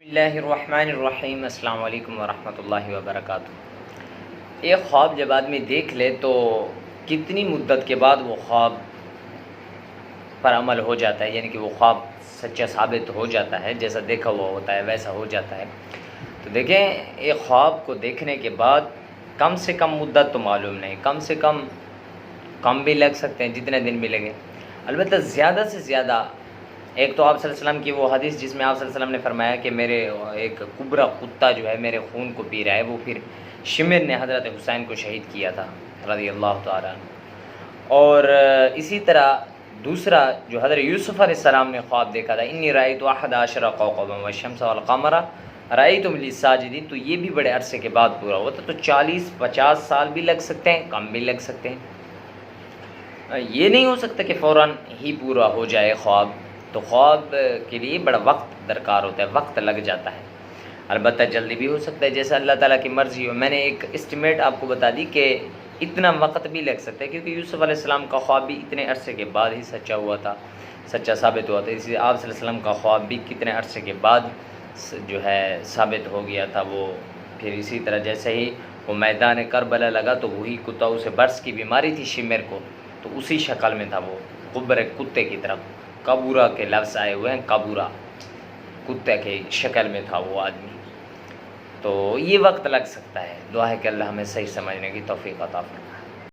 بسم اللہ الرحمن الرحیم، السلام علیکم ورحمۃ اللہ وبرکاتہ۔ ایک خواب جب آدمی دیکھ لے تو کتنی مدت کے بعد وہ خواب پر عمل ہو جاتا ہے، یعنی کہ وہ خواب سچا ثابت ہو جاتا ہے، جیسا دیکھا ہوا ہوتا ہے ویسا ہو جاتا ہے۔ تو دیکھیں، ایک خواب کو دیکھنے کے بعد کم سے کم مدت تو معلوم نہیں، کم بھی لگ سکتے ہیں، جتنے دن بھی لگے، البتہ زیادہ سے زیادہ ایک تو آپ صلی اللہ علیہ وسلم کی وہ حدیث جس میں آپ صلی اللہ علیہ وسلم نے فرمایا کہ میرے ایک کبرا کتا جو ہے میرے خون کو پی رہا ہے، وہ پھر شمر نے حضرت حسین کو شہید کیا تھا رضی اللہ تعالیٰ عنہ۔ اور اسی طرح دوسرا جو حضرت یوسف علیہ السلام نے خواب دیکھا تھا، انی رأیت احد عشر کوکبا والشمس والقمر رأیتم لی ساجدین، تو یہ بھی بڑے عرصے کے بعد پورا ہوا تھا۔ تو 40-50 سال بھی لگ سکتے ہیں، کم بھی لگ سکتے ہیں، یہ نہیں ہو سکتا کہ فوراً ہی پورا ہو جائے خواب۔ تو خواب کے لیے بڑا وقت درکار ہوتا ہے، وقت لگ جاتا ہے، البتہ جلدی بھی ہو سکتا ہے جیسا اللہ تعالیٰ کی مرضی ہو۔ میں نے ایک اسٹیمیٹ آپ کو بتا دی کہ اتنا وقت بھی لگ سکتا ہے، کیونکہ یوسف علیہ السلام کا خواب بھی اتنے عرصے کے بعد ہی سچا ثابت ہوا تھا، اس لیے آپ صلی اللہ علیہ وسلم کا خواب بھی کتنے عرصے کے بعد جو ہے ثابت ہو گیا تھا۔ وہ پھر اسی طرح جیسے ہی وہ میدان کربلا لگا تو وہی کتا، اسے برس کی بیماری تھی شمر کو، تو اسی شکل میں تھا، وہ قبر کتے کی طرف، کبورا کے لفظ آئے ہوئے ہیں، کبورا کتے کے شکل میں تھا وہ آدمی۔ تو یہ وقت لگ سکتا ہے، دعا ہے کہ اللہ ہمیں صحیح سمجھنے کی توفیق عطا فرمائے۔